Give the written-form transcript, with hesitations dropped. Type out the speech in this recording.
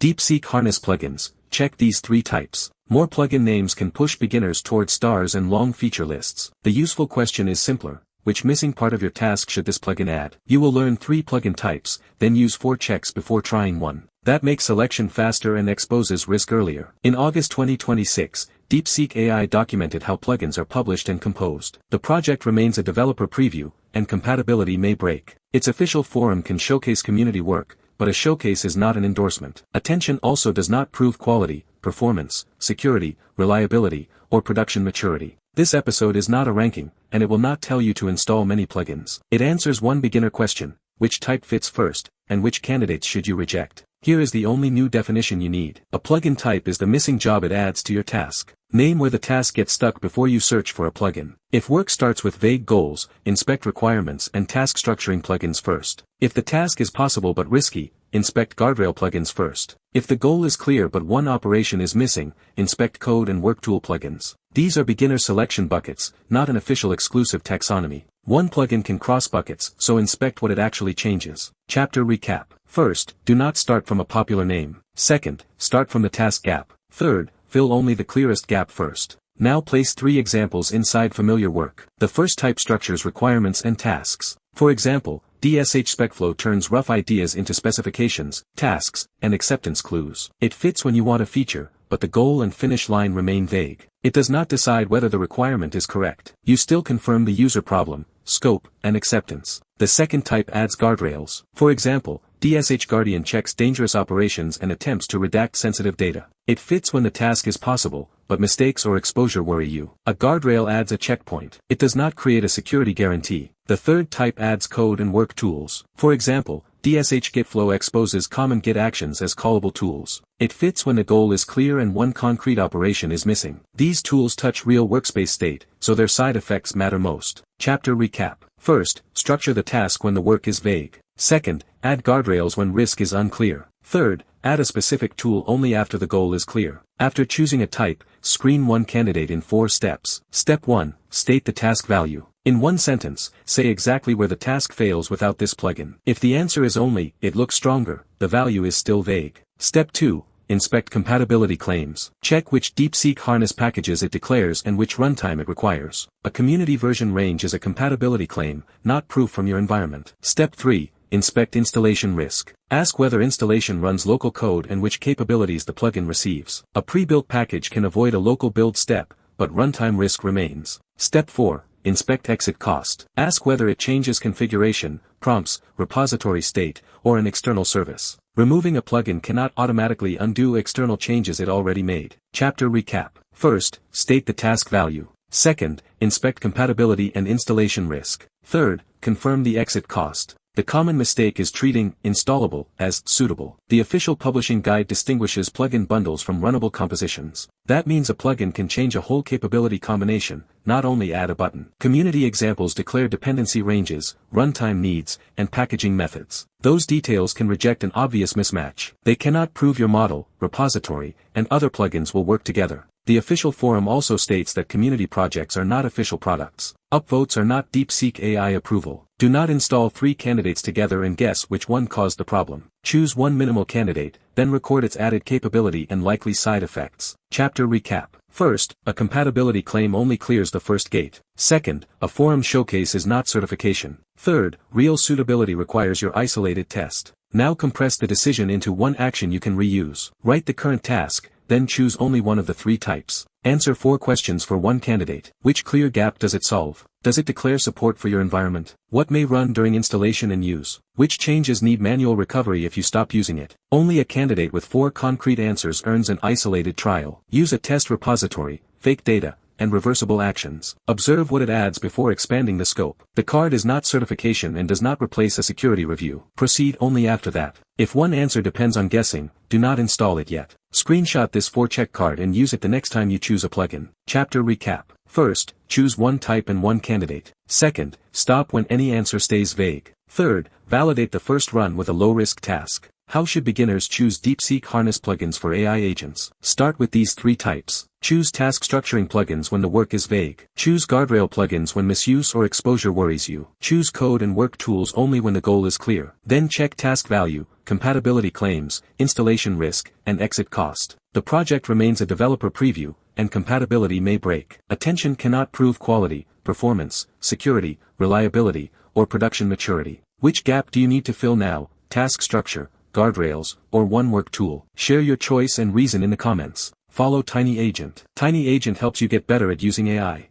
DeepSeek harness plugins. Check these 3 types. More plugin names can push beginners toward stars and long feature lists. The useful question is simpler. Which missing part of your task should this plugin add? You will learn 3 plugin types, then use 4 checks before trying one. That makes selection faster and exposes risk earlier. In August 2026, DeepSeek AI documented how plugins are published and composed. The project remains a developer preview, and compatibility may break. Its official forum can showcase community work, but a showcase is not an endorsement. Attention also does not prove quality, performance, security, reliability, or production maturity. This episode is not a ranking, and it will not tell you to install many plugins. It answers one beginner question: which type fits first, and which candidates should you reject? Here is the only new definition you need. A plugin type is the missing job it adds to your task. Name where the task gets stuck before you search for a plugin. If work starts with vague goals, inspect requirements and task structuring plugins first. If the task is possible but risky, inspect guardrail plugins first. If the goal is clear but one operation is missing, inspect code and work tool plugins. These are beginner selection buckets, not an official exclusive taxonomy. One plugin can cross buckets, so inspect what it actually changes. Chapter recap. First, do not start from a popular name. Second, start from the task gap. Third, fill only the clearest gap first. Now place 3 examples inside familiar work. The first type structures requirements and tasks. For example, DSH SpecFlow turns rough ideas into specifications, tasks, and acceptance clues. It fits when you want a feature, but the goal and finish line remain vague. It does not decide whether the requirement is correct. You still confirm the user problem, scope, and acceptance. The second type adds guardrails. For example, DSH Guardian checks dangerous operations and attempts to redact sensitive data. It fits when the task is possible, but mistakes or exposure worry you. A guardrail adds a checkpoint. It does not create a security guarantee. The third type adds code and work tools. For example, DSH Gitflow exposes common Git actions as callable tools. It fits when the goal is clear and one concrete operation is missing. These tools touch real workspace state, so their side effects matter most. Chapter recap. First, structure the task when the work is vague. Second, add guardrails when risk is unclear. Third, add a specific tool only after the goal is clear. After choosing a type, screen one candidate in 4 steps. Step 1, state the task value. In one sentence, say exactly where the task fails without this plugin. If the answer is only, it looks stronger, the value is still vague. Step 2, inspect compatibility claims. Check which DeepSeek harness packages it declares and which runtime it requires. A community version range is a compatibility claim, not proof from your environment. Step 3, inspect installation risk. Ask whether installation runs local code and which capabilities the plugin receives. A pre-built package can avoid a local build step, but runtime risk remains. Step 4, inspect exit cost. Ask whether it changes configuration, prompts, repository state, or an external service. Removing a plugin cannot automatically undo external changes it already made. Chapter recap. First, state the task value. Second, inspect compatibility and installation risk. Third, confirm the exit cost. The common mistake is treating installable as suitable. The official publishing guide distinguishes plugin bundles from runnable compositions. That means a plugin can change a whole capability combination, not only add a button. Community examples declare dependency ranges, runtime needs, and packaging methods. Those details can reject an obvious mismatch. They cannot prove your model, repository, and other plugins will work together. The official forum also states that community projects are not official products. Upvotes are not DeepSeek AI approval. Do not install 3 candidates together and guess which one caused the problem. Choose one minimal candidate, then record its added capability and likely side effects. Chapter recap. First, a compatibility claim only clears the first gate. Second, a forum showcase is not certification. Third, real suitability requires your isolated test. Now compress the decision into one action you can reuse. Write the current task, then choose only one of the 3 types. Answer 4 questions for one candidate. Which clear gap does it solve? Does it declare support for your environment? What may run during installation and use? Which changes need manual recovery if you stop using it? Only a candidate with 4 concrete answers earns an isolated trial. Use a test repository, fake data, and reversible actions. Observe what it adds before expanding the scope. The card is not certification and does not replace a security review. Proceed only after that. If one answer depends on guessing, do not install it yet. Screenshot this 4-check card and use it the next time you choose a plugin. Chapter recap. First, choose one type and one candidate. Second, stop when any answer stays vague. Third, validate the first run with a low-risk task. How should beginners choose DeepSeek harness plugins for AI agents? Start with these 3 types. Choose task structuring plugins when the work is vague. Choose guardrail plugins when misuse or exposure worries you. Choose code and work tools only when the goal is clear. Then check task value, compatibility claims, installation risk, and exit cost. The project remains a developer preview, and compatibility may break. Attention cannot prove quality, performance, security, reliability, or production maturity. Which gap do you need to fill now? Task structure, guardrails, or one work tool? Share your choice and reason in the comments. Follow Tiny Agent. Tiny Agent helps you get better at using AI.